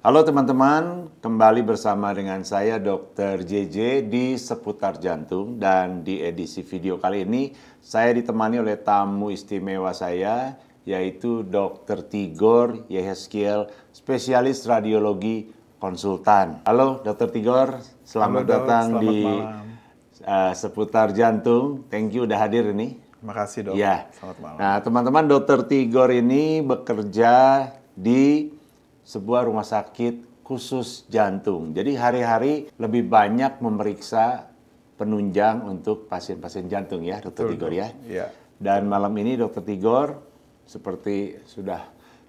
Halo teman-teman, kembali bersama dengan saya Dr. JJ di Seputar Jantung, dan di edisi video kali ini saya ditemani oleh tamu istimewa saya, yaitu Dr. Tigor Yehezkiel, spesialis radiologi konsultan. Halo Dr. Tigor, selamat Halo dok, datang selamat di malam. Seputar Jantung. Thank you udah hadir ini. Makasih dok, Ya. selamat malam. Nah teman-teman, Dr. Tigor ini bekerja di sebuah rumah sakit khusus jantung. Jadi hari-hari lebih banyak memeriksa penunjang untuk pasien-pasien jantung ya, Dr. Tigor ya. Iya. Dan malam ini Dr. Tigor seperti sudah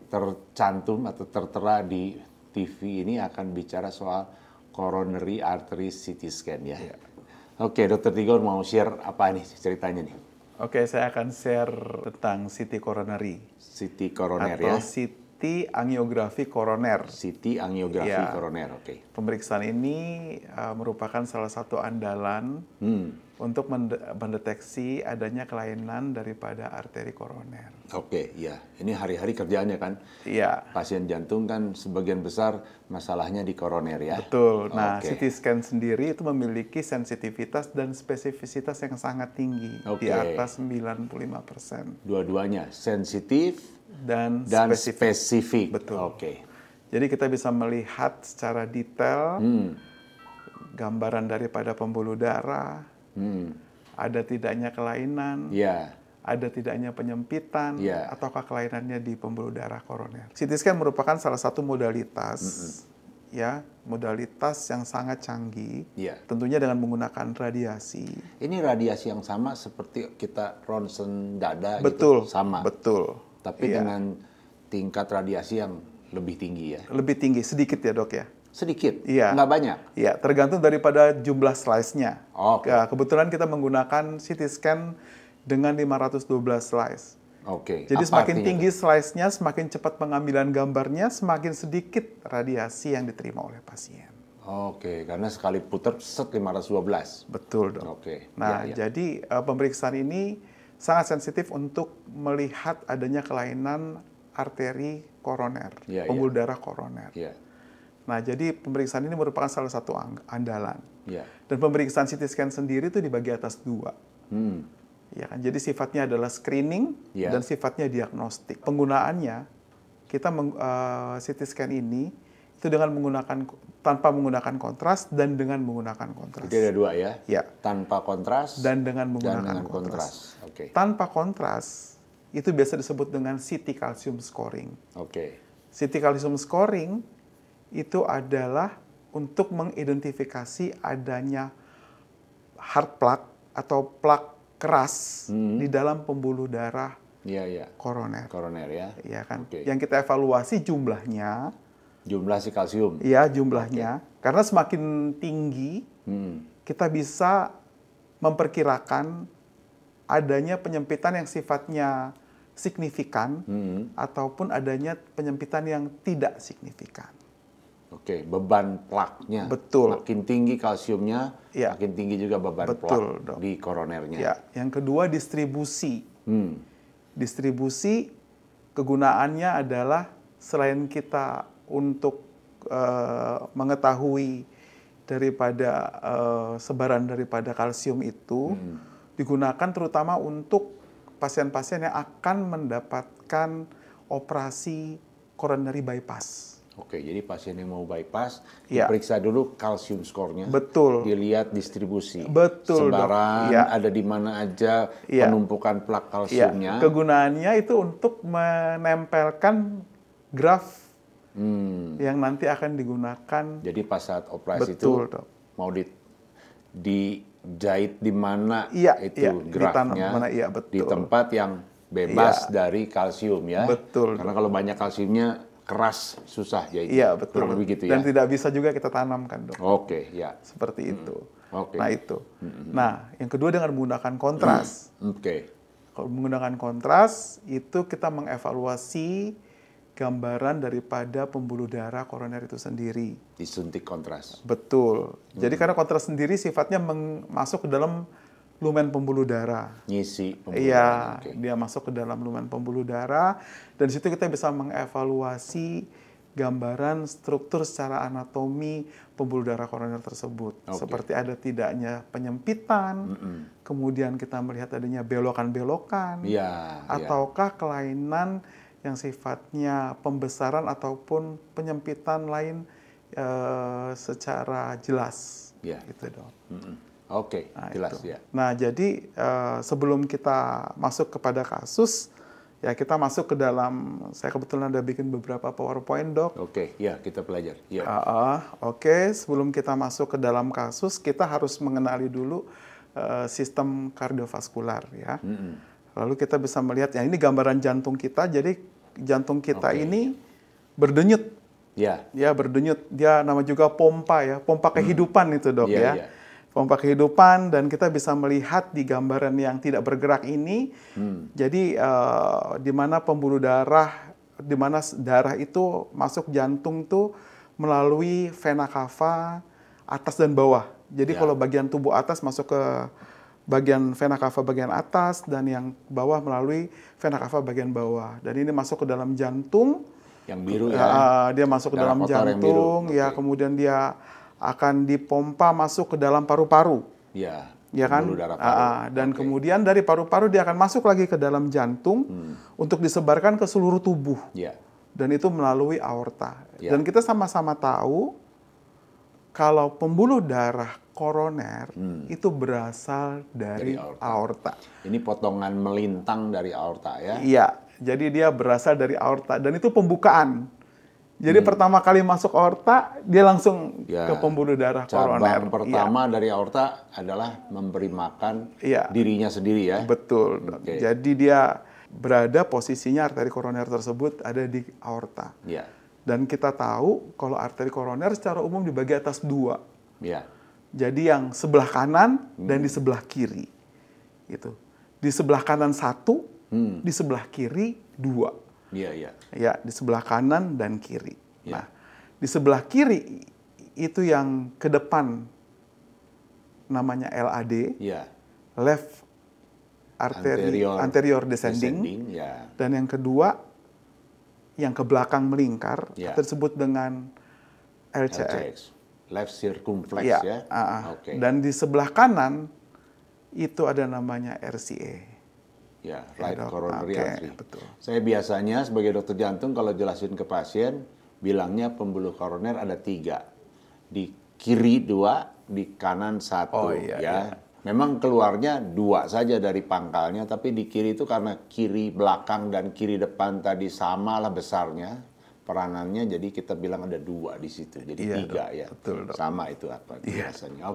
tercantum atau tertera di TV ini akan bicara soal coronary artery CT scan ya. Iya. Oke, Dr. Tigor mau share apa nih ceritanya nih? Oke, saya akan share tentang CT coronary CT koroner atau ya. CT angiografi koroner. CT angiografi Ya. koroner, oke. Pemeriksaan ini merupakan salah satu andalan untuk mendeteksi adanya kelainan daripada arteri koroner. Oke, ya. Ini hari-hari kerjaannya kan. Iya, Pasien jantung kan sebagian besar masalahnya di koroner ya. betul. Nah, Oke. CT scan sendiri itu memiliki sensitivitas dan spesifisitas yang sangat tinggi, Oke. di atas 95%. Dua-duanya sensitif Dan dan spesifik. spesifik. Betul. Oke. Jadi kita bisa melihat secara detail gambaran daripada pembuluh darah, ada tidaknya kelainan, Ya. ada tidaknya penyempitan, Ya. ataukah kelainannya di pembuluh darah koroner. CT scan merupakan salah satu modalitas, ya, modalitas yang sangat canggih, Ya. tentunya dengan menggunakan radiasi. Ini radiasi yang sama seperti kita ronsen dada Betul, gitu, sama. betul. Tapi Iya. dengan tingkat radiasi yang lebih tinggi ya. Lebih tinggi, sedikit ya dok ya? Sedikit, Iya. nggak banyak. Ya, tergantung daripada jumlah slice-nya. Oke. Ya, kebetulan kita menggunakan CT scan dengan 512 slice. Oke. Jadi Apa semakin artinya tinggi itu? slice-nya, semakin cepat pengambilan gambarnya, semakin sedikit radiasi yang diterima oleh pasien. Oke, karena sekali putar set 512. Betul dok. Oke. Nah, ya, ya. jadi pemeriksaan ini sangat sensitif untuk melihat adanya kelainan arteri koroner, Iya, pembuluh darah koroner. Ya. Nah, jadi pemeriksaan ini merupakan salah satu andalan. Ya. Dan pemeriksaan CT scan sendiri itu dibagi atas dua. Hmm. Ya kan, jadi sifatnya adalah screening Ya. dan sifatnya diagnostik. Penggunaannya, kita CT scan ini itu dengan tanpa menggunakan kontras dan dengan menggunakan kontras. Jadi ada dua ya? Ya. Tanpa kontras Dan dengan menggunakan dengan kontras. Oke. Tanpa kontras itu biasa disebut dengan CT calcium scoring. Oke. CT calcium scoring itu adalah untuk mengidentifikasi adanya hard plaque atau plak keras di dalam pembuluh darah Iya, iya. koroner. Koroner ya. Ya kan? Oke. Yang kita evaluasi jumlahnya, Jumlah si kalsium. ya jumlahnya, karena semakin tinggi kita bisa memperkirakan adanya penyempitan yang sifatnya signifikan ataupun adanya penyempitan yang tidak signifikan. Oke, beban plaknya. Betul. Makin tinggi kalsiumnya, Iya. makin tinggi juga beban Betul, plak Dok. di koronernya. Ya, yang kedua distribusi. Hmm. Distribusi kegunaannya adalah selain kita untuk mengetahui daripada sebaran daripada kalsium itu digunakan terutama untuk pasien-pasien yang akan mendapatkan operasi coronary bypass. Oke, jadi pasien yang mau bypass, Ya. diperiksa dulu kalsium skornya. Betul. Dilihat distribusi. Betul, Dok. Sebaran, Ya. ada di mana aja Ya. penumpukan plak Ya, kalsiumnya. kegunaannya itu untuk menempelkan graf yang nanti akan digunakan. Jadi pas saat operasi Betul, itu Dok. mau dijahit di mana Iya, itu iya, grafnya, ditanam mana, iya, betul. di tempat yang bebas dari kalsium ya. Betul, Karena kalau banyak kalsiumnya keras, susah jahitnya. Iya, betul. Kurang lebih gitu Dan ya. tidak bisa juga kita tanamkan, Dok. Oke, ya. Seperti itu. Oke. Nah, itu. Nah, yang kedua dengan menggunakan kontras. Oke. Kalau menggunakan kontras, itu kita mengevaluasi gambaran daripada pembuluh darah koroner itu sendiri. Disuntik kontras. Betul. Jadi karena kontras sendiri sifatnya masuk ke dalam lumen pembuluh darah. Ngisi pembuluh Iya, darah. Oke. dia masuk ke dalam lumen pembuluh darah dan di situ kita bisa mengevaluasi gambaran struktur secara anatomi pembuluh darah koroner tersebut. Seperti ada tidaknya penyempitan, kemudian kita melihat adanya belokan-belokan, ataukah kelainan yang sifatnya pembesaran ataupun penyempitan lain secara jelas. Gitu, Dok. Oke, jelas itu. ya. Nah, jadi sebelum kita masuk kepada kasus, ya kita masuk ke dalam, saya kebetulan ada bikin beberapa PowerPoint, Dok. Oke, ya kita belajar. Ya. Oke, sebelum kita masuk ke dalam kasus, kita harus mengenali dulu sistem kardiovaskular ya. Lalu kita bisa melihat, ya ini gambaran jantung kita, jadi jantung kita ini berdenyut. Ya, berdenyut. Dia nama juga pompa ya, pompa kehidupan itu, Dok ya. Pompa kehidupan, dan kita bisa melihat di gambaran yang tidak bergerak ini, jadi di mana pembuluh darah, di mana darah itu masuk jantung tuh melalui vena cava atas dan bawah. Jadi kalau bagian tubuh atas masuk ke bagian vena cava bagian atas, dan yang bawah melalui vena cava bagian bawah. Dan ini masuk ke dalam jantung. Yang biru ya. Dia masuk ke dalam jantung, ya kemudian dia akan dipompa masuk ke dalam paru-paru. Ya kan? Dan kemudian dari paru-paru dia akan masuk lagi ke dalam jantung untuk disebarkan ke seluruh tubuh. Dan itu melalui aorta. Dan kita sama-sama tahu kalau pembuluh darah koroner itu berasal dari aorta. Ini potongan melintang dari aorta ya? Iya, jadi dia berasal dari aorta, dan itu pembukaan. Jadi pertama kali masuk aorta, dia langsung ke pembuluh darah koroner. Cabang pertama dari aorta adalah memberi makan dirinya sendiri ya? Betul. Jadi dia berada, posisinya arteri koroner tersebut ada di aorta. Dan kita tahu kalau arteri koroner secara umum dibagi atas dua. Jadi yang sebelah kanan dan di sebelah kiri. Gitu. Di sebelah kanan satu, di sebelah kiri dua. Ya, di sebelah kanan dan kiri. Nah, di sebelah kiri itu yang ke depan namanya LAD, left anterior descending. Dan yang kedua yang ke belakang melingkar, tersebut dengan LCX, left circumflex ya. Dan di sebelah kanan itu ada namanya RCA. Right coronary artery. Betul. Saya biasanya sebagai dokter jantung kalau jelasin ke pasien, bilangnya pembuluh koroner ada 3. Di kiri 2, di kanan 1. Memang keluarnya 2 saja dari pangkalnya, tapi di kiri itu karena kiri belakang dan kiri depan tadi sama lah besarnya peranannya, jadi kita bilang ada 2 di situ. Jadi 3 ya. Betul, Dok. Sama itu apa biasanya.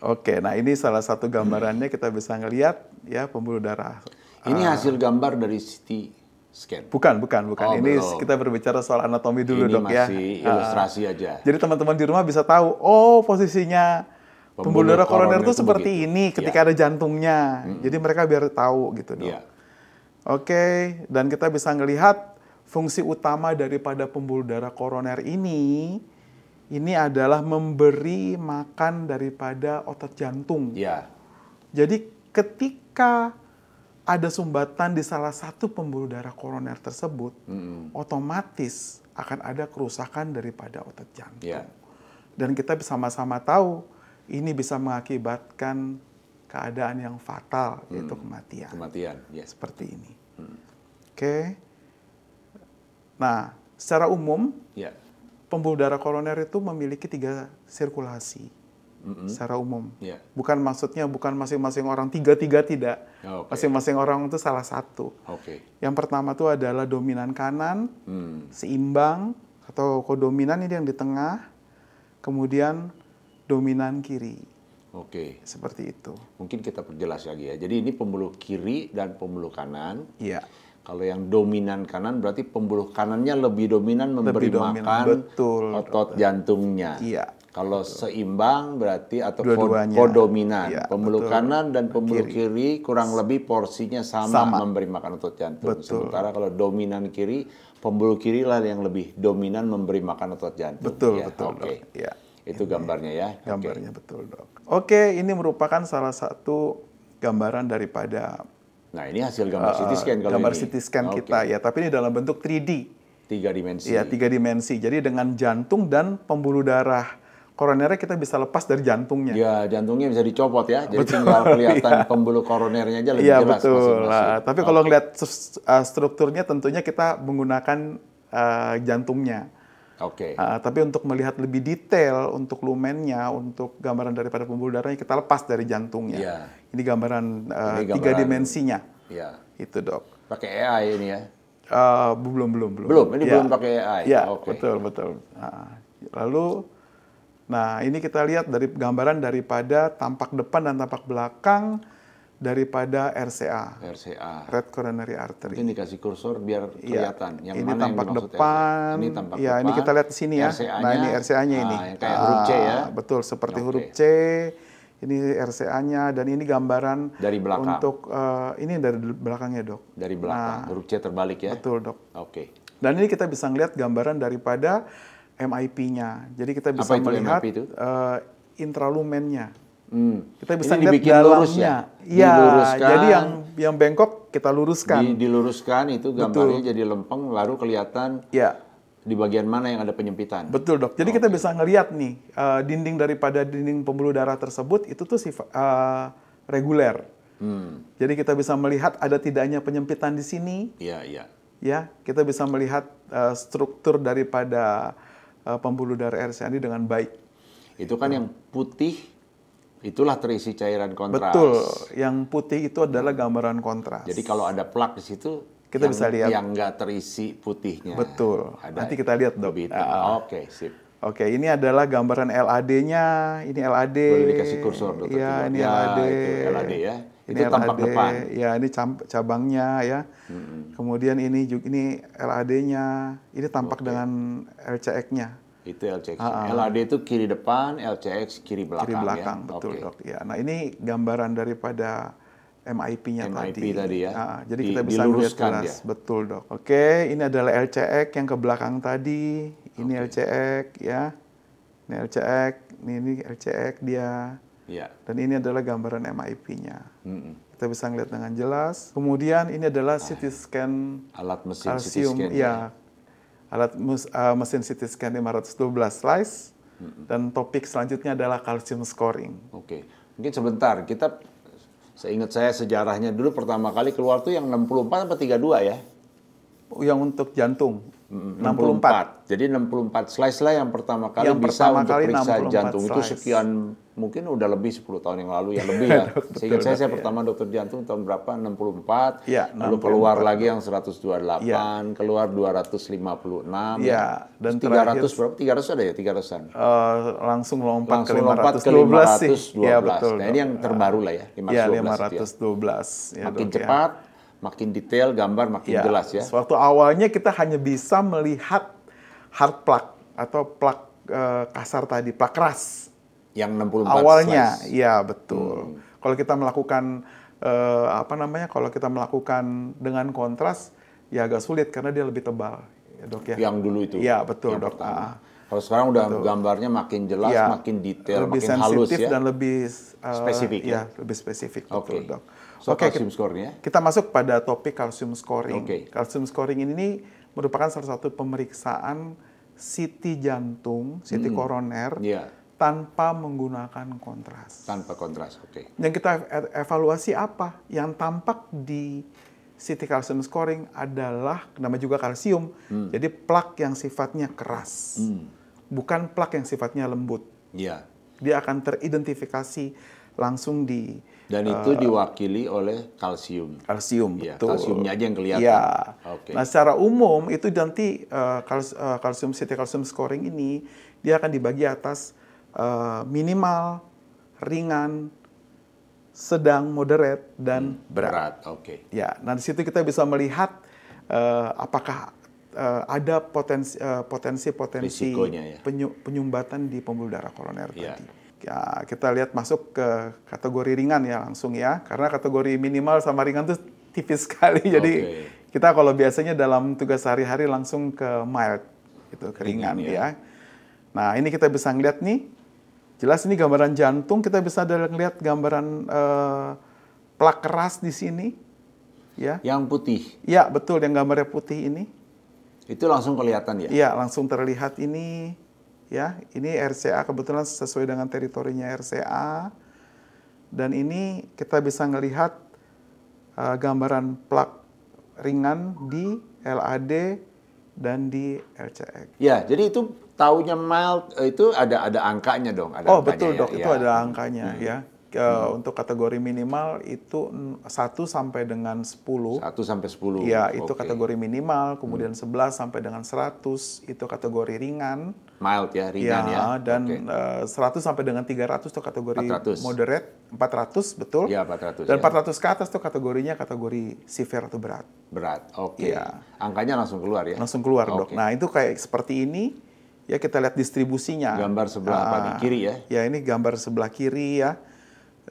Oke, nah ini salah satu gambarannya, kita bisa ngelihat ya pembuluh darah. Ini hasil gambar dari CT scan? Bukan. Ini belum. Kita berbicara soal anatomi dulu, Dok ya. Ini masih ilustrasi aja. Jadi teman-teman di rumah bisa tahu, posisinya pembuluh darah koroner itu seperti ini ketika ada jantungnya. Jadi mereka biar tahu gitu, Dok. Oke, dan kita bisa ngelihat fungsi utama daripada pembuluh darah koroner ini adalah memberi makan daripada otot jantung. Jadi ketika ada sumbatan di salah satu pembuluh darah koroner tersebut, otomatis akan ada kerusakan daripada otot jantung. Dan kita sama-sama tahu ini bisa mengakibatkan keadaan yang fatal, yaitu kematian. Seperti ini. Oke. Nah, secara umum, pembuluh darah koroner itu memiliki 3 sirkulasi secara umum. Bukan masing-masing orang 3 tidak. Masing-masing orang itu salah satu. Yang pertama itu adalah dominan kanan, seimbang, atau kodominan ini yang di tengah, kemudian dominan kiri. Seperti itu. Mungkin kita perjelas lagi ya. Jadi ini pembuluh kiri dan pembuluh kanan. Kalau yang dominan kanan berarti pembuluh kanannya lebih dominan memberi makan otot jantungnya. Kalau seimbang berarti atau kodominan. Pembuluh kanan dan pembuluh kiri kurang lebih porsinya sama memberi makan otot jantung. Sementara kalau dominan kiri, pembuluh kiri lah yang lebih dominan memberi makan otot jantung. Betul. Itu gambarnya ya. Gambarnya betul, Dok. Oke, ini merupakan salah satu gambaran daripada Nah, ini hasil gambar CT scan kalau gambar ini. CT scan kita ya, tapi ini dalam bentuk 3D. 3 dimensi. Iya, 3 dimensi. Jadi dengan jantung dan pembuluh darah koronernya kita bisa lepas dari jantungnya. Ya, jantungnya bisa dicopot ya. Jadi tinggal kelihatan pembuluh koronernya aja lebih jelas betul. Masing-masing. Tapi kalau ngeliat strukturnya tentunya kita menggunakan jantungnya. Tapi untuk melihat lebih detail, untuk lumennya, untuk gambaran daripada pembuluh darahnya, kita lepas dari jantungnya. Ya. Ini gambaran 3 dimensinya. Ya. Itu, Dok. Pakai AI ini ya? Belum. Ini belum pakai AI? Ya, betul. Nah, ini kita lihat dari gambaran daripada tampak depan dan tampak belakang daripada RCA. Right Coronary Artery. Ini dikasih kursor biar kelihatan. Yang ini tampak depan. Ini tampak depan. Ini kita lihat di sini ya. Nah, ini RCA-nya ini. Yang kayak huruf C ya. Betul, seperti huruf C. Ini RCA-nya dan ini gambaran dari belakang. Untuk ini dari belakangnya, Dok. Dari belakang. Huruf C terbalik ya. Betul, Dok. Dan ini kita bisa lihat gambaran daripada MIP-nya. Jadi kita bisa melihat intralumennya. Kita bisa lihat dalamnya. Iya, jadi yang bengkok kita luruskan. Diluruskan itu gambarnya jadi lempeng, lalu kelihatan di bagian mana yang ada penyempitan. Betul, Dok. Jadi kita bisa ngelihat nih dinding daripada dinding pembuluh darah tersebut itu tuh reguler. Jadi kita bisa melihat ada tidaknya penyempitan di sini. Ya, kita bisa melihat struktur daripada pembuluh darah RCA ini dengan baik. Itu kan yang putih, itulah terisi cairan kontras. Betul, yang putih itu adalah gambaran kontras. Jadi kalau ada plak di situ, kita bisa lihat. Yang nggak terisi putihnya. Betul, nanti kita lihat, Dok. Sip. Oke, ini adalah gambaran LAD-nya. Ini LAD. Boleh dikasih kursor, Dokter? Iya, ini LAD. Itu LAD ya. Ini itu tampak LAD. depan. Ya, ini cabangnya ya. Kemudian ini LAD-nya. Ini tampak dengan LCX-nya. Itu LCX. LAD itu kiri depan, LCX kiri belakang. Kiri belakang, ya? Betul, Dok. Ya, nah ini gambaran daripada MIP-nya tadi ya. Jadi kita bisa melihat jelas. Betul, Dok. Oke, ini adalah LCX yang ke belakang tadi. Ini LCX ya. Ini LCX, ini LCX dia. Dan ini adalah gambaran MIP-nya. Kita bisa melihat dengan jelas. Kemudian ini adalah CT scan alat mesin kalsium, CT scan. Ya. Alat mesin CT scan 512 slice. Dan topik selanjutnya adalah calcium scoring. Mungkin sebentar, seingat saya sejarahnya dulu pertama kali keluar tuh yang 64 atau 32 ya? Yang untuk jantung. 64. Jadi 64 slice lah yang pertama kali bisa untuk periksa jantung. Itu sekian, mungkin udah lebih 10 tahun yang lalu ya, lebih ya. Seingat saya pertama dokter jantung tahun berapa? 64. Lalu keluar lagi yang 128, keluar 256. Dan 300 berapa? 300 ada ya? 300-an. Langsung lompat ke 512 sih. Ya, betul. Nah, ini yang terbaru lah ya, 512. Makin cepat. Makin detail, gambar makin jelas ya. Waktu awalnya kita hanya bisa melihat hard plaque atau plak kasar tadi, plak keras. Yang 64 awalnya, slice. Iya betul. Kalau kita melakukan kalau kita melakukan dengan kontras, ya agak sulit karena dia lebih tebal, ya, Dok ya. Yang dulu itu. Iya betul, Dok. Kalau sekarang udah gambarnya makin jelas, makin detail, lebih makin halus ya. dan lebih spesifik ya. Lebih spesifik, betul, Dok. Calcium scoring ya. Kita masuk pada topik calcium scoring. Calcium scoring ini merupakan salah satu pemeriksaan CT jantung, CT koroner, tanpa menggunakan kontras. Tanpa kontras, Yang kita evaluasi apa? Yang tampak di CT calcium scoring adalah, namanya juga kalsium, jadi plak yang sifatnya keras. Bukan plak yang sifatnya lembut. Dia akan teridentifikasi langsung di... Dan itu diwakili oleh kalsium. Kalsium, betul. Kalsiumnya aja yang kelihatan. Nah, secara umum itu nanti kalsium CT calcium scoring ini dia akan dibagi atas minimal, ringan, sedang, moderate, dan berat. Ya, nah di situ kita bisa melihat apakah ada potensi penyumbatan di pembuluh darah koroner tadi. Ya, kita lihat masuk ke kategori ringan ya langsung ya, karena kategori minimal sama ringan tuh tipis sekali. Jadi kita kalau biasanya dalam tugas sehari-hari langsung ke mild, gitu, ke ringan ya. Nah ini kita bisa ngeliat nih, jelas ini gambaran jantung, kita bisa lihat gambaran plak keras di sini, ya. Yang putih. Ya betul, yang gambarnya putih ini. Itu langsung kelihatan ya? Iya, langsung terlihat ini. Ya, ini RCA kebetulan sesuai dengan teritorinya RCA. Dan ini kita bisa ngelihat gambaran plak ringan di LAD dan di LCX. Ya, jadi itu taunya mild itu ada angkanya dong. Ada angkanya, betul dok, ya. itu ada angkanya ya. Untuk kategori minimal itu 1 sampai dengan 10. 1 sampai 10. Ya, itu kategori minimal, kemudian 11 sampai dengan 100 itu kategori ringan. Mild ya, ringan ya. Dan 100 sampai dengan 300 itu kategori 400. moderate, 400 betul. Ya, 400. Dan 400 ke atas itu kategorinya kategori severe atau berat. Berat, oke. Angkanya langsung keluar ya? Langsung keluar dok. Nah itu kayak seperti ini, ya kita lihat distribusinya. Gambar sebelah apa nih? Kiri ya? Ya ini gambar sebelah kiri ya.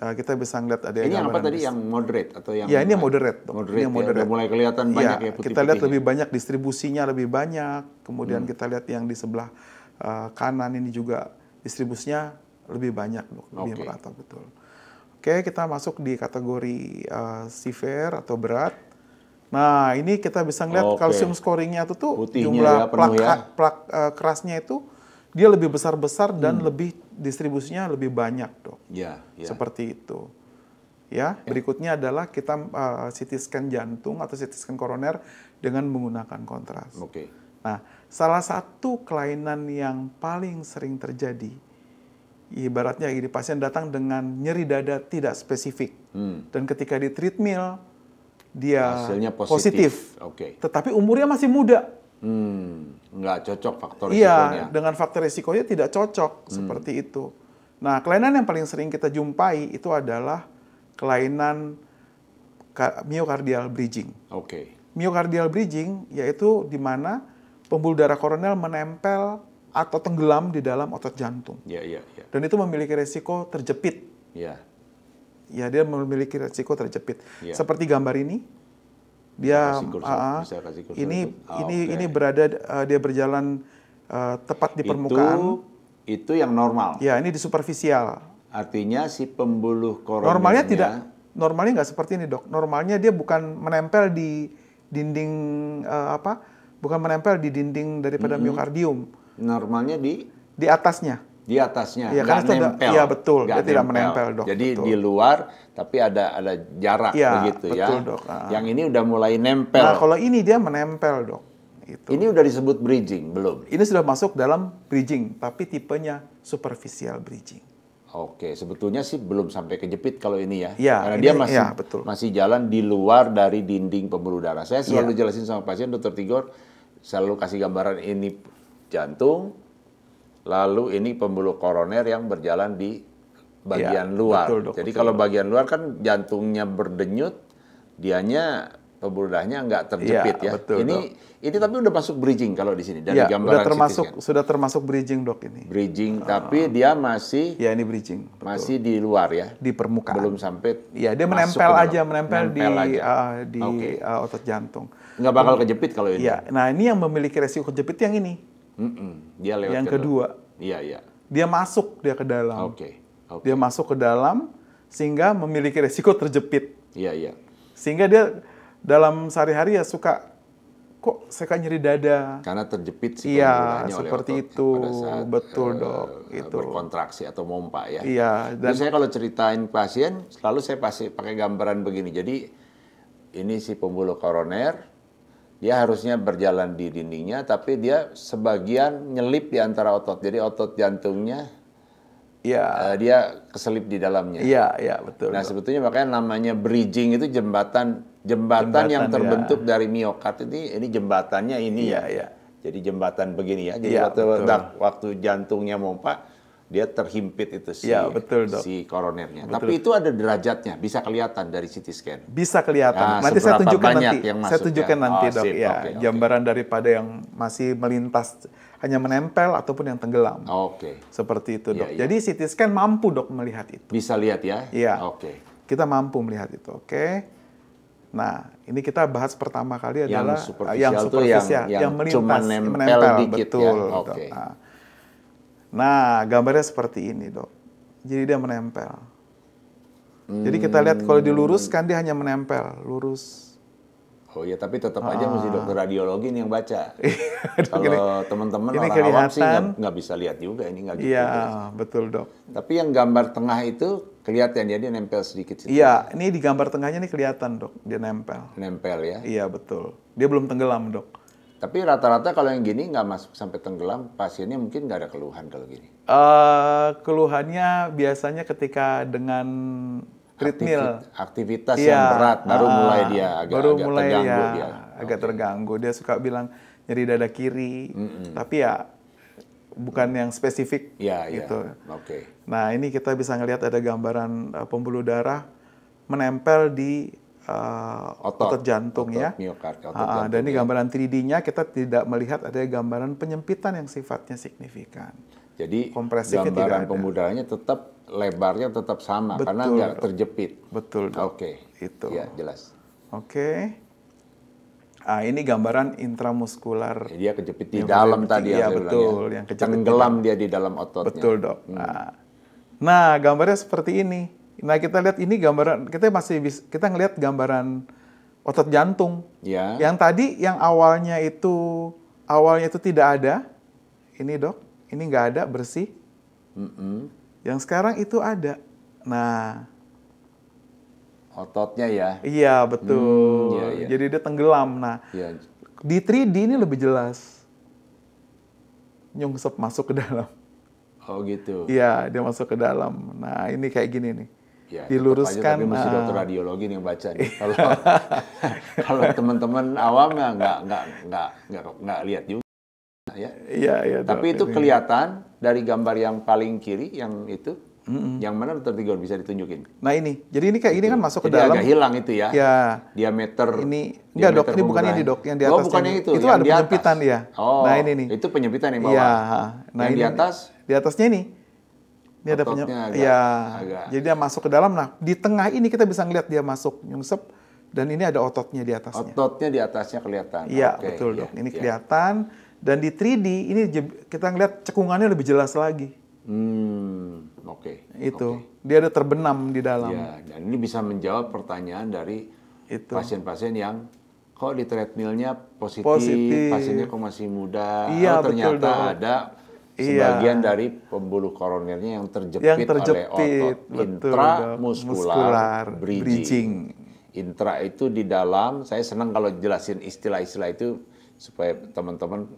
Kita bisa ngeliat ada ini yang apa tadi? Yang moderate atau yang? Ya ini yang moderate dok. Moderate, ini moderate. Udah mulai kelihatan banyak ya putih-putih. Kita lihat lebih banyak distribusinya lebih banyak. Kemudian kita lihat yang di sebelah kanan ini juga distribusinya lebih banyak dok, lebih merata betul. Oke, kita masuk di kategori severe atau berat. Nah, ini kita bisa ngeliat kalsium scoringnya itu tuh jumlah plak kerasnya itu dia lebih besar-besar dan lebih distribusinya lebih banyak dok. Ya. Seperti itu. Ya, berikutnya adalah kita CT scan jantung atau CT scan koroner dengan menggunakan kontras. Nah, salah satu kelainan yang paling sering terjadi, ibaratnya ini pasien datang dengan nyeri dada tidak spesifik, dan ketika di treadmill dia hasilnya positif. Tetapi umurnya masih muda. Nggak cocok faktor risikonya. Iya, dengan faktor risikonya tidak cocok seperti itu. Nah, kelainan yang paling sering kita jumpai itu adalah kelainan myocardial bridging. Myocardial bridging yaitu di mana pembuluh darah koroner menempel atau tenggelam di dalam otot jantung. Dan itu memiliki resiko terjepit. Ya, dia memiliki resiko terjepit. Seperti gambar ini, dia ini berada dia berjalan tepat di permukaan. Itu yang normal. Ya, ini di superficial. Artinya si pembuluh koronernya normalnya nggak seperti ini dok. Normalnya dia bukan menempel di dinding bukan menempel di dinding daripada myokardium. Normalnya di atasnya. Di atasnya, ya, nggak nempel. Iya betul, dia tidak menempel dok. Jadi di luar, tapi ada jarak begitu betul, ya. Dok. Yang ini udah mulai nempel. Nah kalau ini dia menempel dok. Ini udah disebut bridging belum? Ini sudah masuk dalam bridging, tapi tipenya superficial bridging. Sebetulnya sih belum sampai kejepit kalau ini ya. Karena ini, dia masih jalan di luar dari dinding pembuluh darah. Saya selalu jelasin sama pasien, Dr. Tigor, selalu kasih gambaran ini jantung, lalu ini pembuluh koroner yang berjalan di bagian luar. Jadi kalau bagian luar kan jantungnya berdenyut, dianya pembuluh darahnya nggak terjepit ya. Ini tapi udah masuk bridging kalau di sini dari gambaran sudah termasuk bridging dok ini. Bridging, tapi dia masih ini bridging. Masih di luar ya. Di permukaan. Belum sampai. Iya, dia menempel di otot jantung. Nggak bakal kejepit kalau ini. Iya. Nah, ini yang memiliki resiko kejepit yang ini. Dia lewat yang kedua. Iya. Dia masuk ke dalam. Dia masuk ke dalam sehingga memiliki resiko terjepit. Iya. Sehingga dia dalam sehari-hari ya suka nyeri dada. Karena terjepit si pembuluh darahnya seperti oleh otot itu. pada saat betul dok. Berkontraksi atau mompa ya. Iya. Dan saya kalau ceritain pasien selalu saya pakai gambaran begini. Jadi ini si pembuluh koroner. Dia harusnya berjalan di dindingnya, tapi dia sebagian nyelip di antara otot. Jadi otot jantungnya, dia keselip di dalamnya. Iya, betul. Nah, sebetulnya makanya namanya bridging itu jembatan yang terbentuk dari miokard. Ini jembatannya ini ya. Jadi jembatan begini ya. Jadi waktu jantungnya mompa, dia terhimpit itu si koronernya. Betul. Tapi itu ada derajatnya, bisa kelihatan dari CT scan. Bisa kelihatan. Nanti saya tunjukkan nanti. Dok. Gambaran daripada yang masih melintas hanya menempel ataupun yang tenggelam. Seperti itu dok. Jadi CT scan mampu dok melihat itu. Bisa lihat ya? Iya. Kita mampu melihat itu. Nah, ini kita bahas pertama kali adalah yang superficial, yang melintas, cuma nempel dikit betul, ya. Nah, gambarnya seperti ini, dok. Jadi dia menempel. Jadi kita lihat kalau diluruskan dia hanya menempel, lurus. Oh ya, tapi tetap aja mesti dokter radiologi nih yang baca. Dok, Kalau teman-teman ini orang awam sih kelihatan. nggak bisa lihat juga, ini nggak gitu. Iya, betul dok. Tapi yang gambar tengah itu kelihatan ya, dia nempel sedikit situ. Iya, ini di gambar tengahnya nih kelihatan dok, dia nempel. Nempel ya. Iya betul. Dia belum tenggelam dok. Tapi rata-rata kalau yang gini nggak masuk sampai tenggelam, pasiennya mungkin nggak ada keluhan kalau gini. Keluhannya biasanya ketika dengan treadmill, Aktivitas yang berat baru mulai dia agak terganggu dia. Agak terganggu. Dia suka bilang nyeri dada kiri, tapi ya bukan yang spesifik gitu. Oke. Nah ini kita bisa ngelihat ada gambaran pembuluh darah menempel di otot jantung ya. Dan ini gambaran 3D-nya kita tidak melihat ada gambaran penyempitan yang sifatnya signifikan. Jadi gambaran pembuluh darahnya tetap lebarnya tetap sama. Betul, karena nggak terjepit. Betul dok. Oke. Itu. Ya jelas. Oke. Ini gambaran intramuskular. Dia kejepit di dalam tadi ya, betul, yang kejepit tenggelam dia di dalam ototnya. Betul dok. Nah gambarnya seperti ini. Nah kita lihat ini gambaran, kita ngelihat gambaran otot jantung. Ya. Yang tadi yang awalnya itu tidak ada. Ini dok, ini nggak ada, bersih. Yang sekarang itu ada. Nah, ototnya ya. Iya betul. Iya. Jadi dia tenggelam. Nah, di 3D ini lebih jelas. Nyungsep masuk ke dalam. Oh gitu. Iya, dia masuk ke dalam. Nah, ini kayak gini nih. Ya, diluruskan. Tapi mesti dokter radiologi nih yang baca nih. Kalau teman-teman awam ya nggak lihat juga. Ya. Iya. Tapi itu kelihatan dari gambar yang paling kiri, yang itu, yang mana dokter Tigor bisa ditunjukin? Nah ini, jadi ini kayak ini kan masuk ke jadi dalam. Agak hilang itu ya. Ya. Diameter. Ini enggak dok, ini bukan ini dok, yang di atas. Oh bukan yang itu. Itu yang ada penyempitan ya. Oh. Nah ini nih. Itu penyempitan yang bawah. Iya. Nah yang ini di atas? Di atasnya ini. Ini ada penyempitan. Iya. Jadi dia masuk ke dalam. Nah di tengah ini kita bisa ngeliat dia masuk nyungsep. Dan ini ada ototnya di atasnya. Ototnya di atasnya kelihatan. Iya betul dok. Ini kelihatan. Dan di 3D ini kita ngeliat cekungannya lebih jelas lagi. Oke. Itu. Dia ada terbenam di dalam. Ya, dan ini bisa menjawab pertanyaan dari pasien-pasien yang kok di treadmillnya positif, pasiennya kok masih muda, ternyata ada sebagian dari pembuluh koronernya yang terjepit oleh otot intramuskular bridging. Intra itu di dalam, saya senang kalau jelasin istilah-istilah itu supaya teman-teman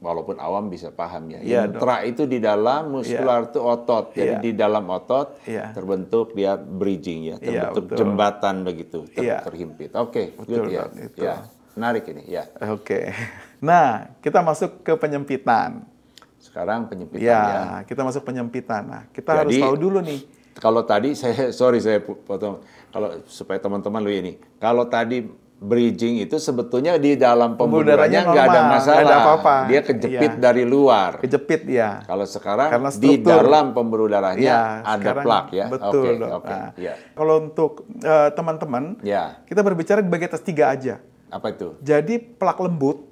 walaupun awam bisa paham ya. Intra itu di dalam, muskular itu otot. Jadi di dalam otot terbentuk dia bridging ya, terbentuk jembatan begitu, terhimpit. Oke, good ya. Ya, menarik ini ya. Oke. Nah, kita masuk ke penyempitan. Sekarang penyempitan ya. Kita masuk penyempitan. Nah, kita harus tahu dulu nih. Kalau tadi saya potong kalau supaya teman-teman lu ini. Kalau tadi bridging itu sebetulnya di dalam pembuluh darahnya nggak ada masalah. Gak ada apa-apa. Dia kejepit dari luar. Kejepit ya. Kalau sekarang di dalam pembuluh darahnya ada plak ya. Betul. Kalau untuk teman-teman, kita berbicara bagian atas 3 aja. Apa itu? Jadi plak lembut,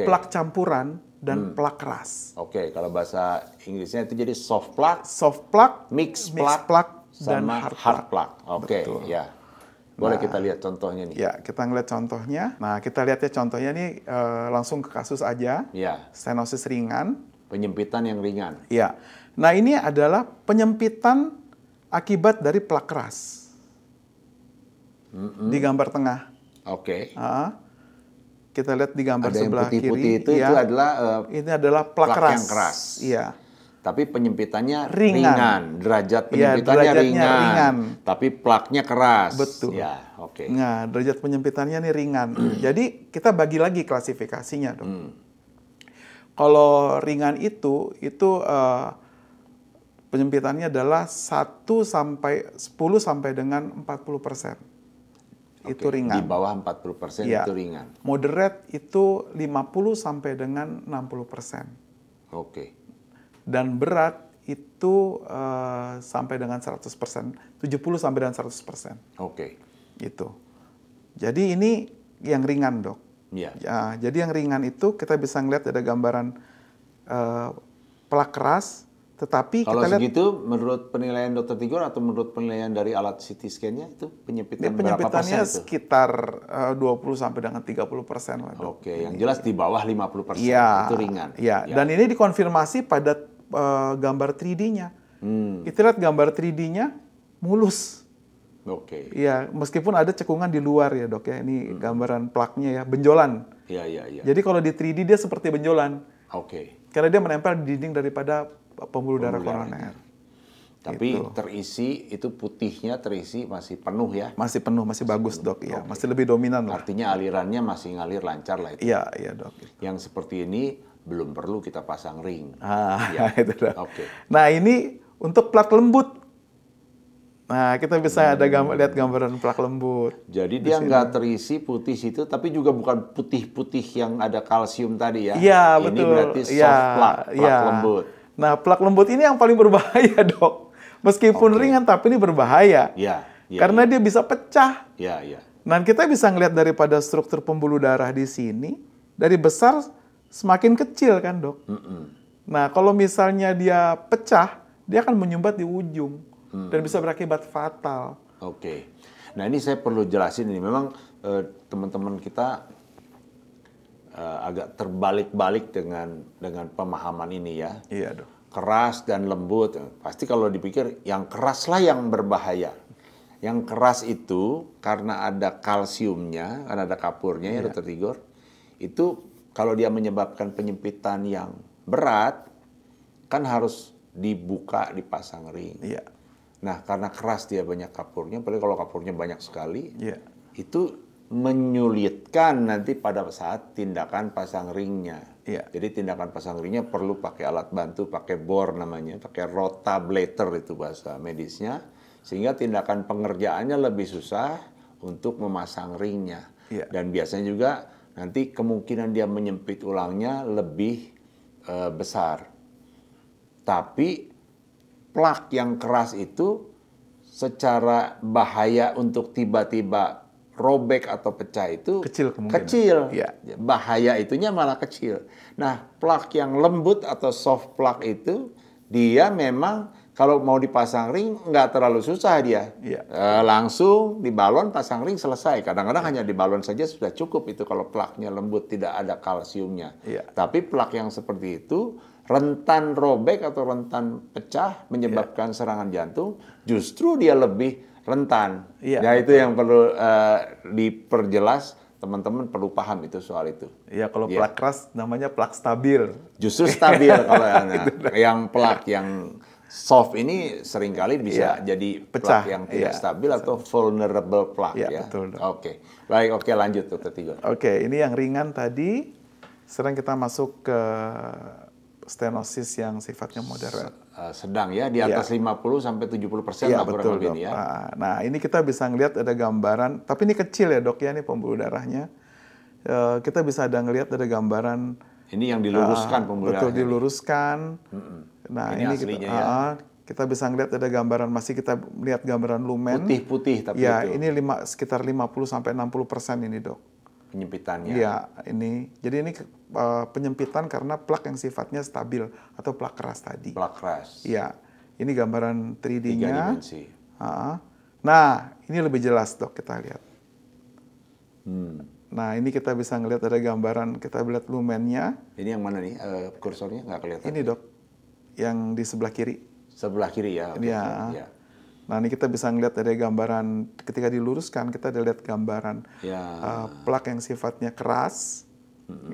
plak campuran, dan plak keras. Kalau bahasa Inggrisnya itu jadi soft plak, mixed plak, dan hard plak. Ya. Boleh kita lihat contohnya nih. Ya, kita ngeliat contohnya. Nah, kita lihat ya contohnya nih langsung ke kasus aja. Stenosis ringan. Penyempitan yang ringan. Iya. Nah, ini adalah penyempitan akibat dari plak keras. Di gambar tengah. Kita lihat di gambar sebelah kiri. Itu adalah ini adalah plak keras. Yang keras. Iya. Tapi penyempitannya ringan. Derajat penyempitannya ringan. Tapi plaknya keras. Betul. Ya, Nah, derajat penyempitannya nih ringan. Jadi kita bagi lagi klasifikasinya dong. Kalau ringan itu penyempitannya adalah 10 sampai dengan 40%. Itu ringan. Di bawah 40% itu ringan. Moderate itu 50 sampai dengan 60%. Dan berat itu sampai dengan 100%, 70 sampai dengan 100%. Gitu. Jadi ini yang ringan dok. Ya, jadi yang ringan itu kita bisa ngeliat ada gambaran plak keras, Tetapi kalau kita lihat segitu, menurut penilaian Dr. Tigor atau menurut penilaian dari alat CT scan-nya itu penyempitan berapa penyempitannya persen itu? sekitar 20 sampai dengan 30% lah, Dok. Oke, yang jelas di bawah 50%, Iya, itu ringan. iya. Dan ini dikonfirmasi pada gambar 3D-nya. Kita lihat gambar 3D-nya mulus. Oke. Iya, meskipun ada cekungan di luar ya, Dok ya. Ini gambaran plaknya ya, benjolan. Iya, iya, iya. Jadi kalau di 3D dia seperti benjolan. Oke. Karena dia menempel di dinding daripada pembuluh darah koroner. Tapi terisi, itu putihnya terisi masih penuh ya? Masih penuh, masih bagus, Dok. Ya, masih lebih dominan lah. Artinya alirannya masih ngalir lancar lah itu. Iya, iya, Dok. Yang seperti ini belum perlu kita pasang ring. Ya. Itu, Dok. Oke. Nah, ini untuk plak lembut. Nah, kita bisa lihat gambaran plak lembut. Jadi dia nggak terisi putih situ, tapi juga bukan putih-putih yang ada kalsium tadi ya? Iya, ini betul. Ini berarti soft plak lembut. Nah, plak lembut ini yang paling berbahaya, Dok. Meskipun ringan, tapi ini berbahaya. Iya. Karena dia bisa pecah. Iya, iya. Nah, kita bisa ngelihat daripada struktur pembuluh darah di sini, dari besar semakin kecil kan, Dok? Nah, kalau misalnya dia pecah, dia akan menyumbat di ujung. Dan bisa berakibat fatal. Oke. Nah, ini saya perlu jelasin ini. Memang teman-teman kita agak terbalik-balik dengan pemahaman ini ya. Iya, Dok. Keras dan lembut. Pasti kalau dipikir yang keraslah yang berbahaya. Yang keras itu karena ada kalsiumnya, karena ada kapurnya ya, Dr. Tigor. Itu kalau dia menyebabkan penyempitan yang berat, kan harus dibuka, dipasang ring. Iya. Nah, karena keras dia banyak kapurnya, apalagi kalau kapurnya banyak sekali, itu menyulitkan nanti pada saat tindakan pasang ringnya. Jadi tindakan pasang ringnya perlu pakai alat bantu, pakai bor namanya, pakai rotablator itu bahasa medisnya, sehingga tindakan pengerjaannya lebih susah untuk memasang ringnya. Dan biasanya juga nanti kemungkinan dia menyempit ulangnya lebih besar. Tapi plak yang keras itu secara bahaya untuk tiba-tiba robek atau pecah itu kecil. Bahaya itunya malah kecil. Nah, plak yang lembut atau soft plak itu dia memang kalau mau dipasang ring nggak terlalu susah dia. Langsung di balon pasang ring selesai. Kadang-kadang hanya di balon saja sudah cukup itu kalau plaknya lembut tidak ada kalsiumnya. Tapi plak yang seperti itu rentan robek atau rentan pecah menyebabkan serangan jantung, justru dia lebih rentan. Ya itu yang perlu diperjelas, teman-teman perlu paham itu soal itu. Iya, kalau plak keras namanya plak stabil. Justru stabil kalau yang plak yang soft ini seringkali bisa jadi pecah, plak yang tidak stabil atau vulnerable plak ya. Betul, Dok. Oke. Baik, oke lanjut Dr. Tigor. Oke, ini yang ringan tadi. Sekarang kita masuk ke stenosis yang sifatnya moderat. Sedang ya, di atas 50 sampai 70% lah kurang lebih ini ya. Nah, ini kita bisa ngelihat ada gambaran, tapi ini kecil ya, Dok ya, ini pembuluh darahnya. Kita bisa ngelihat ada gambaran. Ini yang diluruskan pembuluh darahnya. Betul, diluruskan. Nah, ini kita bisa ngelihat ada gambaran, masih kita lihat gambaran lumen. Putih-putih tapi ya, itu. ini sekitar 50 sampai 60% ini, Dok. Penyempitannya. Iya, ini. Jadi ini penyempitan karena plak yang sifatnya stabil atau plak keras tadi. Plak keras. Iya. Ini gambaran 3D-nya. 3 dimensi. Nah, ini lebih jelas, Dok, kita lihat. Nah, ini kita bisa ngelihat ada gambaran, kita lihat lumennya. Ini yang mana nih? Kursornya nggak kelihatan. Ini, Dok. Yang di sebelah kiri. Sebelah kiri ya. Iya. Nah, ini kita bisa ngelihat ada gambaran, ketika diluruskan, kita ada lihat gambaran plak yang sifatnya keras,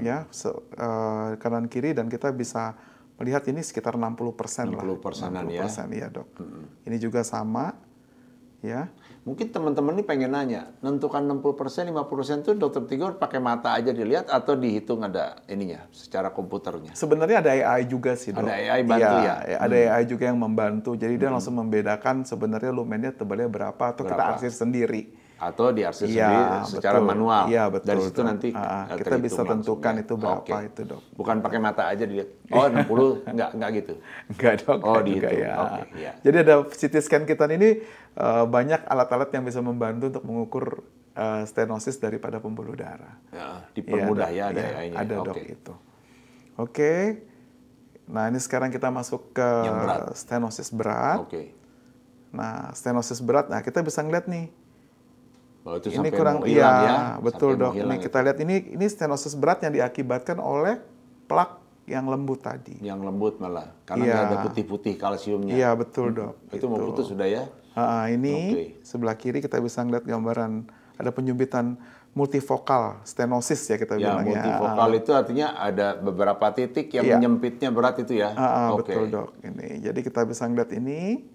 ya, kanan kiri, dan kita bisa melihat ini sekitar 60% lah. 60%-an ya. Iya, Dok. Ini juga sama, ya. Mungkin teman-teman ini pengen nanya, nentukan 60%, 50% itu Dr. Tigor pakai mata aja dilihat atau dihitung ada ininya, secara komputernya? Sebenarnya ada AI juga sih, Dok. Ada AI bantu ya? Ada AI juga yang membantu, jadi dia langsung membedakan sebenarnya lumennya tebalnya berapa, atau kita arsir sendiri. Atau diarsir sendiri secara manual. Iya, betul. Dari situ nanti kita bisa tentukan itu berapa itu, Dok. Bukan pakai mata aja dilihat. Oh, 60 enggak gitu. Enggak, Dok. Oh, dihitung. Ya. Jadi ada CT scan kita ini banyak alat-alat yang bisa membantu untuk mengukur stenosis daripada pembuluh darah. Ya, dipermudah ya, ada AI-nya. Ada, Dok, itu. Oke. Nah, ini sekarang kita masuk ke stenosis berat. Oke. Nah, stenosis berat, nah kita bisa ngeliat nih. Oh, itu ini sampai kurang, mau hilang ya? Betul dok. Ini Gitu. kita lihat ini stenosis berat yang diakibatkan oleh plak yang lembut tadi. Yang lembut malah, karena nggak ada putih-putih kalsiumnya. Iya betul dok. Itu mau putus sudah ya? Ini sebelah kiri kita bisa ngeliat gambaran ada penyumpitan multifokal stenosis ya kita bilang ya. Multifokal itu artinya ada beberapa titik yang menyempitnya berat itu ya? Betul dok. Ini jadi kita bisa ngeliat ini.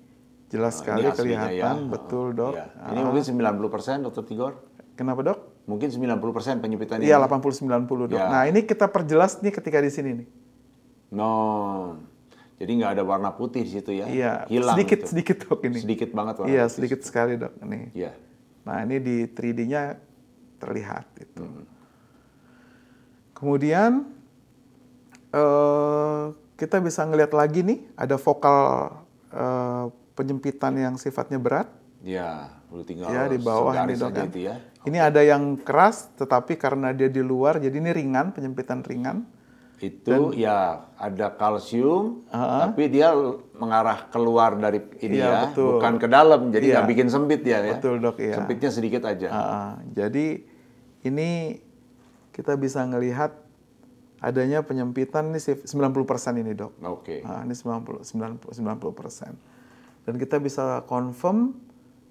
Jelas sekali kelihatan, betul dok. Ya. Ini mungkin 90% Dr. Tigor? Kenapa dok? Mungkin 90% penyempitannya. Iya 80-90 dok. Ya. Nah ini kita perjelas nih ketika di sini nih. Jadi nggak ada warna putih di situ ya? Iya, hilang sedikit dok ini. Sedikit banget warna putih. Iya putih. sedikit sekali dok ini. Iya. Nah ini di 3D-nya terlihat itu. Kemudian kita bisa ngelihat lagi nih ada vokal penyempitan yang sifatnya berat. Ya, tinggal ya di bawah ini dok kan. Ya. Ini ada yang keras, tetapi karena dia di luar, jadi ini ringan, penyempitan ringan. Itu ya ada kalsium, tapi dia mengarah keluar dari ini ya, betul. Bukan ke dalam, jadi nggak bikin sempit ya. Betul dok, iya. Sempitnya sedikit aja. Jadi ini kita bisa ngelihat adanya penyempitan ini 90% ini dok. Oke. Ini 90%. Dan kita bisa confirm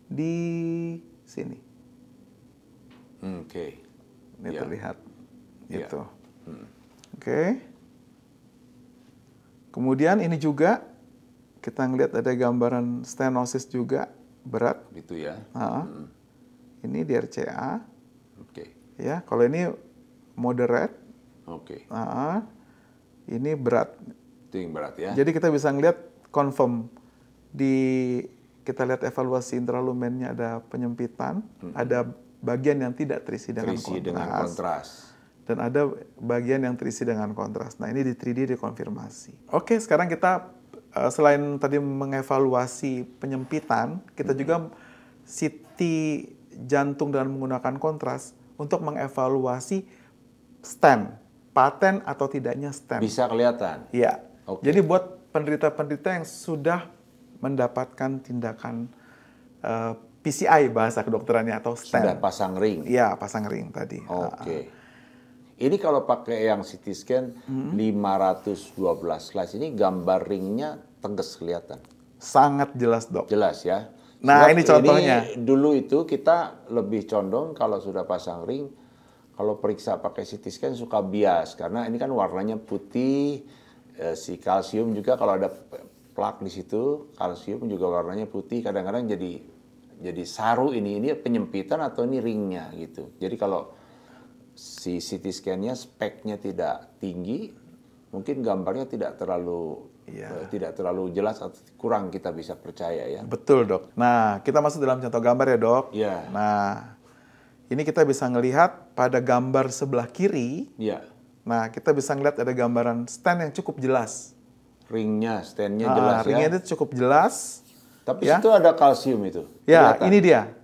di sini. Oke. Ini terlihat. Gitu. Oke. Kemudian ini juga kita ngelihat ada gambaran stenosis juga berat. Gitu ya. Ini di RCA. Oke. Ya, kalau ini moderate. Oke. Ini berat. Itu yang berat ya. Jadi kita bisa ngelihat confirm kita lihat evaluasi intralumennya ada penyempitan, ada bagian yang tidak terisi dengan kontras. Dan ada bagian yang terisi dengan kontras. Nah ini di 3D dikonfirmasi. Oke, sekarang kita selain tadi mengevaluasi penyempitan, kita juga CT jantung dengan menggunakan kontras untuk mengevaluasi stent, paten atau tidaknya stent. Bisa kelihatan? Iya. Jadi buat penderita-penderita yang sudah mendapatkan tindakan PCI bahasa kedokterannya atau stent. Sudah pasang ring? Iya, pasang ring tadi. Oke. Ini kalau pakai yang CT scan 512 slice ini gambar ringnya tegas kelihatan. Sangat jelas dok. Jelas ya. Nah ini contohnya. Ini dulu itu kita lebih condong kalau sudah pasang ring, kalau periksa pakai CT scan suka bias karena ini kan warnanya putih, si kalsium juga kalau ada plak di situ, kalsium juga warnanya putih, kadang-kadang jadi saru ini penyempitan atau ini ringnya gitu. Jadi kalau si CT scan-nya speknya tidak tinggi, mungkin gambarnya tidak terlalu jelas atau kurang kita bisa percaya ya. Betul dok. Nah kita masuk dalam contoh gambar ya dok. Iya. Nah ini kita bisa ngelihat pada gambar sebelah kiri. Iya. Nah kita bisa ngelihat ada gambaran stent yang cukup jelas. Ringnya, stand-nya jelas ya. Ringnya itu cukup jelas. Tapi itu ada kalsium itu. Ya, ini dia.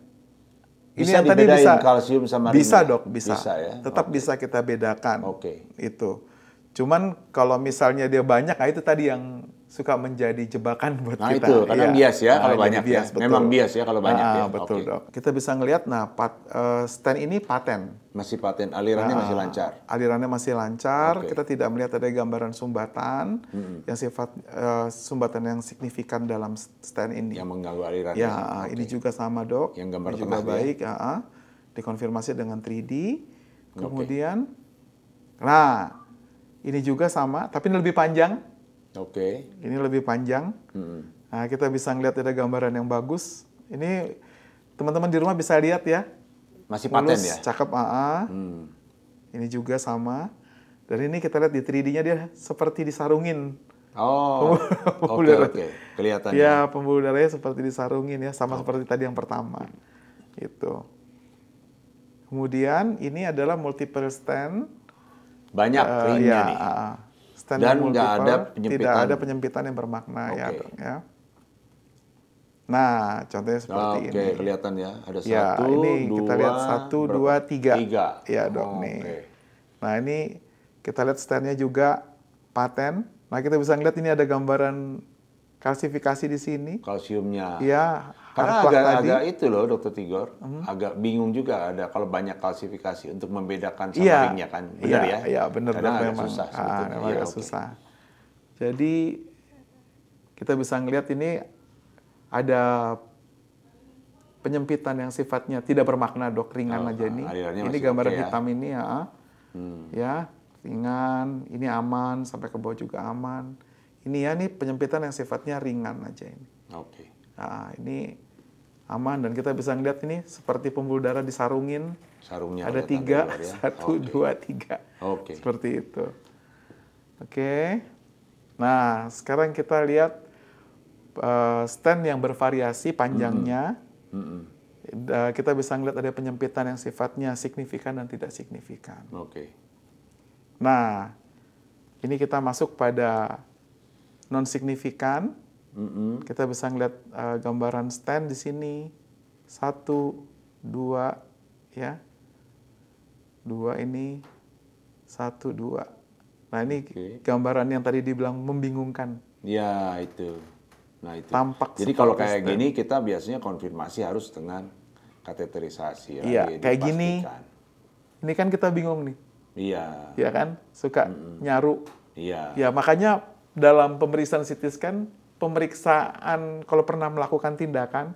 Bisa ini yang tadi bisa kalsium sama bisa ringnya? dok, bisa. Ya? Tetap bisa kita bedakan. Oke. Itu. Cuman kalau misalnya dia banyak, itu tadi yang suka menjadi jebakan buat kita. Nah itu, kadang bias ya kalau banyak bias, ya. Memang bias ya kalau banyak ya. Betul dok. Kita bisa ngelihat, stent ini paten. Masih paten, alirannya masih lancar. Alirannya masih lancar, kita tidak melihat ada gambaran sumbatan, yang sifat sumbatan yang signifikan dalam stent ini. Yang mengganggu aliran. Ya, ini juga sama dok. Yang gambar juga baik, dikonfirmasi dengan 3D. Kemudian, nah ini juga sama, tapi ini lebih panjang. Oke. Ini lebih panjang. Nah, kita bisa ngelihat ada gambaran yang bagus. Ini teman-teman di rumah bisa lihat ya. Masih paten ya? Cakep, Ini juga sama. Dan ini kita lihat di 3D-nya dia seperti disarungin. Oh, oke. Kelihatannya. Ya, pembuluh darahnya seperti disarungin ya, sama seperti tadi yang pertama. Itu. Kemudian ini adalah multiple stent. Banyak ringnya nih. Dan nggak ada penyempitan. Tidak ada penyempitan yang bermakna ya, dok, ya. Nah, contohnya seperti ini. Oke, kelihatan ya. Ada ya, 1, ini 2, kita lihat 1, 2, 3. Ya, dok, nih. Okay. Nah, ini kita lihat stand-nya juga paten. Nah, kita bisa ngeliat ini ada gambaran kalsifikasi di sini. Kalsiumnya. Iya. Karena agak itu loh, Dokter Tigor, agak bingung juga ada kalau banyak kalsifikasi untuk membedakan sama ringnya kan, benar ya? Iya, benar. Kadang agak memang. susah sebetulnya. Agak susah. Jadi kita bisa ngelihat ini ada penyempitan yang sifatnya tidak bermakna, Dok, ringan aja ini. Ini gambaran hitam ini ya. Ya, ringan, ini aman, sampai ke bawah juga aman. Ini ya, nih penyempitan yang sifatnya ringan aja ini. Oke. Nah, ini aman dan kita bisa ngeliat ini seperti pembuluh darah disarungin. Sarungnya ada 3, 1, 2, 3. Oke. Seperti itu. Oke. Nah, sekarang kita lihat stent yang bervariasi panjangnya. Kita bisa ngeliat ada penyempitan yang sifatnya signifikan dan tidak signifikan. Oke. Nah, ini kita masuk pada non signifikan. Kita bisa ngeliat gambaran stent di sini. 1, 2, ya. 2 ini, 1, 2. Nah, ini gambaran yang tadi dibilang membingungkan. Ya, itu. Nah, itu. Tampak. Jadi kalau kayak gini kita biasanya konfirmasi harus dengan kateterisasi. Iya, kayak gini. Ini kan kita bingung nih. Iya. Iya kan? Suka nyaru. Iya. Ya, makanya dalam pemeriksaan CT scan, pemeriksaan kalau pernah melakukan tindakan,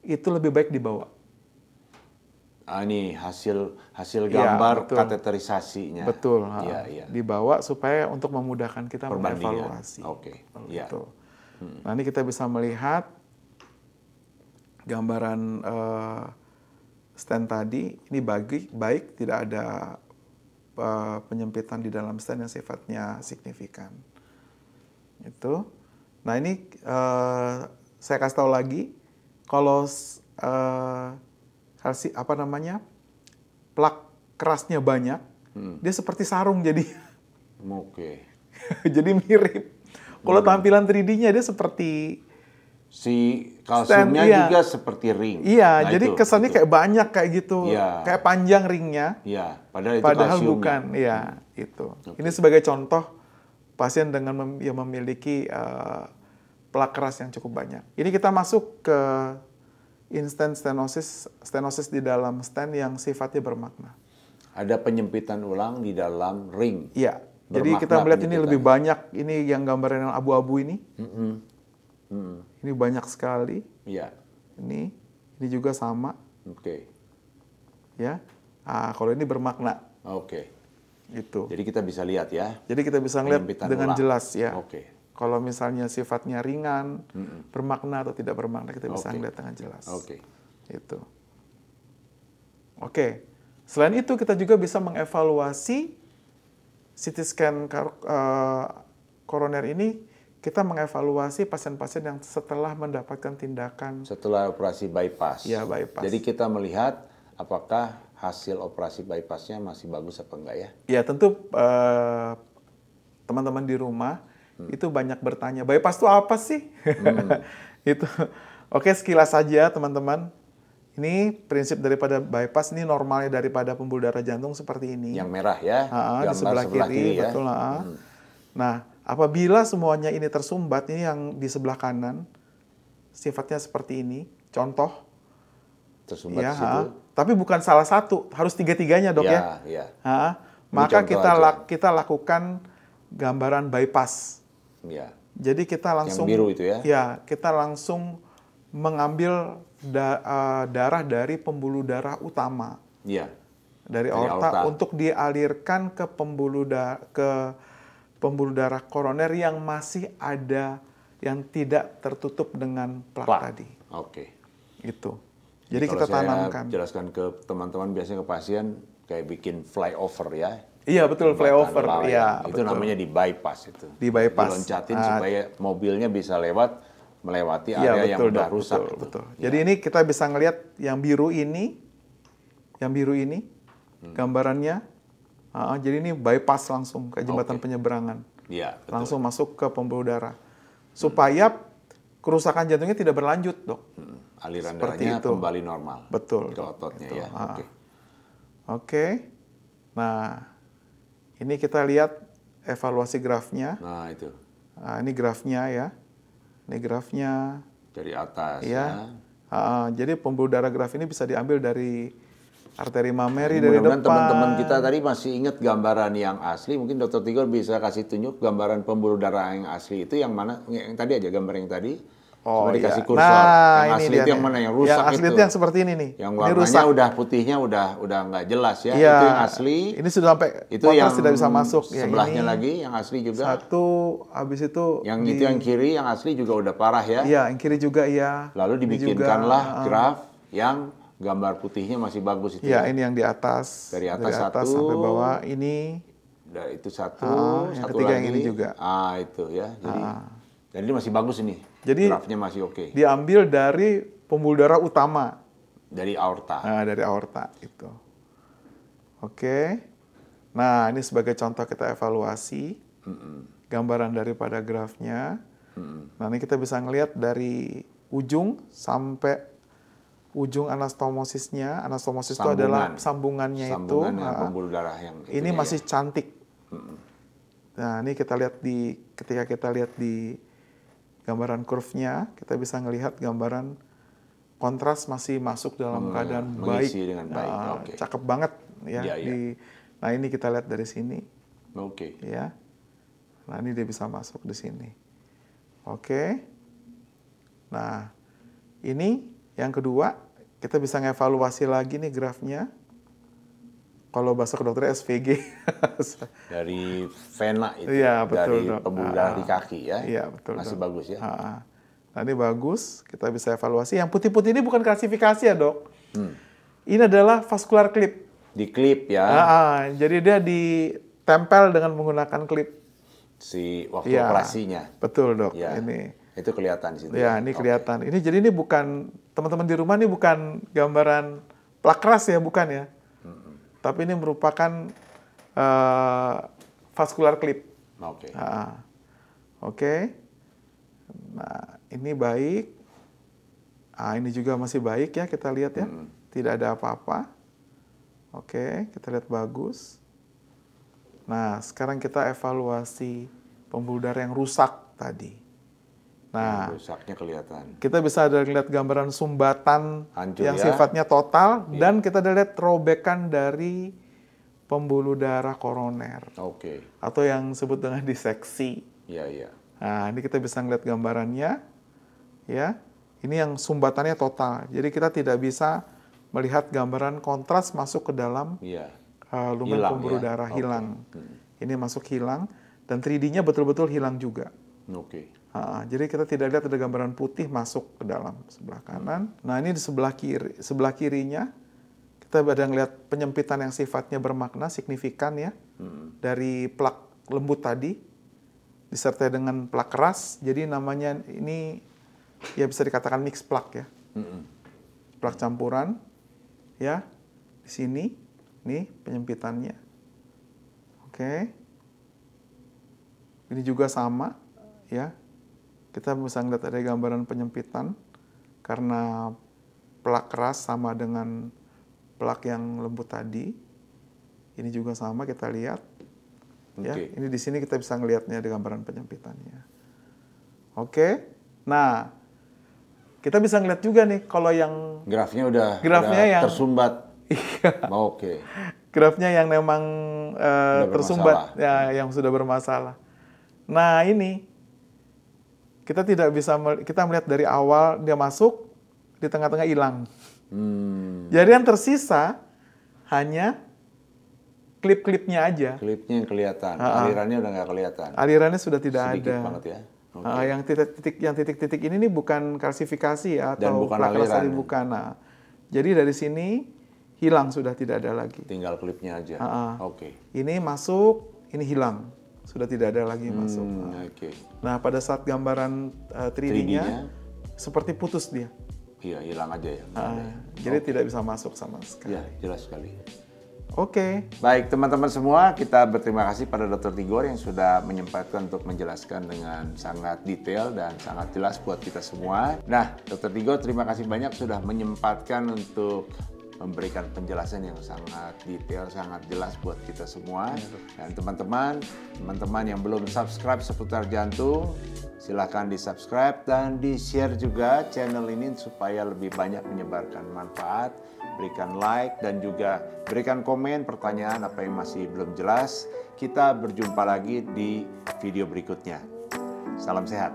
itu lebih baik dibawa. Ini hasil gambar kateterisasinya. Betul. Iya. Dibawa supaya untuk memudahkan kita mengevaluasi. Oke. Gitu. Nah, ini kita bisa melihat gambaran stent tadi. Ini baik, tidak ada penyempitan di dalam stent yang sifatnya signifikan. Itu. Nah, ini saya kasih tahu lagi, kalau plak kerasnya banyak, dia seperti sarung jadi. Oke. Jadi mirip. Kalau tampilan 3D-nya dia seperti si kalsiumnya juga seperti ring. Iya, nah, jadi kesannya kayak banyak kayak gitu, kayak panjang ringnya. Iya, padahal itu kalsiumnya. Bukan. Iya, itu. Ini sebagai contoh pasien dengan yang memiliki plak keras yang cukup banyak. Ini kita masuk ke instant stenosis di dalam stent yang sifatnya bermakna. Ada penyempitan ulang di dalam ring. Iya. Jadi kita melihat ini lebih banyak, ini yang gambar yang abu-abu ini. Ini banyak sekali. Iya. Ini juga sama. Oke. Ya. Kalau ini bermakna. Oke. Itu. Jadi kita bisa lihat ya. Jadi kita bisa lihat dengan jelas ya. Oke. Kalau misalnya sifatnya ringan, bermakna atau tidak bermakna, kita bisa lihat dengan jelas. Oke. Itu. Oke. Selain itu kita juga bisa mengevaluasi CT scan koroner ini, kita mengevaluasi pasien-pasien yang setelah mendapatkan tindakan. Setelah operasi bypass. Ya, bypass. Jadi kita melihat apakah hasil operasi bypassnya masih bagus apa enggak ya? Ya, tentu teman-teman di rumah itu banyak bertanya, bypass itu apa sih? Itu. Oke, sekilas saja teman-teman. Ini prinsip daripada bypass, ini normalnya daripada pembuluh darah jantung seperti ini. Yang merah ya, di sebelah kiri ya. Betul. Nah, apabila semuanya ini tersumbat, ini yang di sebelah kanan, sifatnya seperti ini. Contoh. Tersumbat di situ. Tapi bukan salah satu, harus tiga-tiganya dok ya. Maka kita lakukan gambaran bypass. Ya. Jadi kita langsung. Yang biru itu ya? Ya, kita langsung mengambil darah dari pembuluh darah utama. Iya. Dari aorta untuk dialirkan ke pembuluh darah koroner yang masih ada, yang tidak tertutup dengan plak tadi. Oke. Gitu. Jadi kita tanamkan. Jelaskan ke teman-teman, biasanya ke pasien kayak bikin flyover ya. Iya betul, flyover. Iya. Itu namanya di bypass itu. Di bypass. Diloncatin supaya mobilnya bisa melewati area yang udah rusak. Betul. Jadi ini kita bisa ngelihat yang biru ini, gambarannya. Jadi ini bypass langsung ke jembatan penyeberangan. Iya. Langsung masuk ke pembuluh darah. Supaya kerusakan jantungnya tidak berlanjut, dok. Aliran darahnya kembali normal. Betul. Ke ototnya ya. Oke. Nah, ini kita lihat evaluasi grafnya. Nah itu. Nah, ini grafnya ya. Ini grafnya. Dari atas ya. Jadi pembuluh darah graf ini bisa diambil dari arteri mameri Ini dari mudah-mudahan depan. teman-teman kita tadi masih ingat gambaran yang asli. Mungkin Dr. Tigor bisa kasih tunjuk gambaran pembuluh darah yang asli itu yang mana? Yang tadi aja, gambar yang tadi. Oh, coba dikasih iya. kursor. Nah, yang ini asli dia itu yang nih. mana? Yang rusak yang asli itu yang seperti ini nih. Yang Ini warnanya rusak. udah putihnya udah nggak jelas ya. Iya. Itu yang asli. Ini sudah sampai itu kontras yang tidak bisa masuk. Sebelahnya ini, lagi yang asli juga. Satu, habis itu Yang itu yang kiri, yang asli juga udah parah ya. Iya, yang kiri juga iya. Lalu dibikinkanlah graf yang gambar putihnya masih bagus itu. Iya, ini yang di atas. Dari atas satu sampai bawah ini. Dari itu satu, yang satu ketiga lagi. yang ini juga. Itu ya. Jadi masih bagus ini. Jadi grafnya masih oke. Diambil dari pembuluh darah utama. Dari aorta. Dari aorta itu. Oke. Nah, ini sebagai contoh kita evaluasi gambaran daripada grafnya. Nah, ini kita bisa ngelihat dari ujung sampai ujung anastomosisnya. Anastomosis itu adalah sambungannya itu. Sambungan pembuluh darah yang ini masih cantik. Nah, ini kita lihat ketika kita lihat di gambaran kurvnya, kita bisa ngelihat gambaran kontras masih masuk dalam keadaan baik. Dengan baik. Cakep banget ya. Nah, ini kita lihat dari sini. Ya. Nah, ini dia bisa masuk di sini. Oke. Nah, ini yang kedua, kita bisa ngevaluasi lagi nih grafnya. Kalau bahasa kedokteran SVG. Dari vena itu, ya, betul, dari pembuluh darah di kaki ya. Iya, betul. Masih bagus ya. Nah, ini bagus, kita bisa evaluasi. Yang putih-putih ini bukan klasifikasi ya, Dok. Ini adalah vascular clip. Di klip ya. Jadi dia ditempel dengan menggunakan klip. Waktu operasinya. Betul, Dok. Ya. Ini. Itu kelihatan di situ. Ya, ini kelihatan. Ini bukan, teman-teman di rumah ini bukan gambaran plak keras ya, bukan ya. Tapi ini merupakan vascular clip. Oke. Nah, ini baik. Ini juga masih baik ya, kita lihat ya. Tidak ada apa-apa. Oke, kita lihat bagus. Nah, sekarang kita evaluasi pembuluh darah yang rusak tadi. Nah, rusaknya kelihatan. Kita bisa lihat gambaran sumbatan hancur, yang sifatnya total dan kita lihat robekan dari pembuluh darah koroner. Atau yang disebut dengan diseksi. Nah, ini kita bisa lihat gambarannya. Ya. Ini yang sumbatannya total. Jadi kita tidak bisa melihat gambaran kontras masuk ke dalam lumen pembuluh darah hilang. Ini masuk hilang dan 3D-nya betul-betul hilang juga. Jadi kita tidak lihat ada gambaran putih masuk ke dalam sebelah kanan. Nah, ini di sebelah kirinya kita ada ngelihat penyempitan yang sifatnya bermakna signifikan ya dari plak lembut tadi disertai dengan plak keras. Jadi namanya ini ya bisa dikatakan mix plak ya, plak campuran ya di sini nih penyempitannya. Oke, ini juga sama ya. Kita bisa ngeliat ada gambaran penyempitan karena plak keras sama dengan plak yang lembut tadi. Ini juga sama kita lihat. Ya, ini di sini kita bisa ngelihatnya ada gambaran penyempitannya. Oke. Nah, kita bisa ngeliat juga nih kalau yang grafnya udah yang tersumbat. Grafnya yang memang tersumbat ya, yang sudah bermasalah. Nah, ini kita tidak bisa kita melihat dari awal dia masuk, di tengah-tengah hilang. Jadi yang tersisa hanya klip-klipnya aja. Klipnya yang kelihatan, alirannya udah nggak kelihatan. Alirannya sudah tidak sedikit ada. Banget ya. Yang titik-titik ini nih bukan kalsifikasi ya, atau bukan aliran. Bukan. Nah, jadi dari sini hilang, sudah tidak ada lagi. Tinggal klipnya aja. Ini masuk, ini hilang. Sudah tidak ada lagi masuk. Nah, pada saat gambaran 3D-nya seperti putus dia. Iya, hilang aja ya. Jadi tidak bisa masuk sama sekali. Iya, jelas sekali. Baik, teman-teman semua, kita berterima kasih pada Dr. Tigor yang sudah menyempatkan untuk menjelaskan dengan sangat detail dan sangat jelas buat kita semua. Nah, Dr. Tigor, terima kasih banyak sudah menyempatkan untuk memberikan penjelasan yang sangat detail, sangat jelas buat kita semua. Dan teman-teman yang belum subscribe Seputar Jantung, silakan di-subscribe dan di-share juga channel ini supaya lebih banyak menyebarkan manfaat. Berikan like dan juga berikan komen pertanyaan apa yang masih belum jelas. Kita berjumpa lagi di video berikutnya. Salam sehat.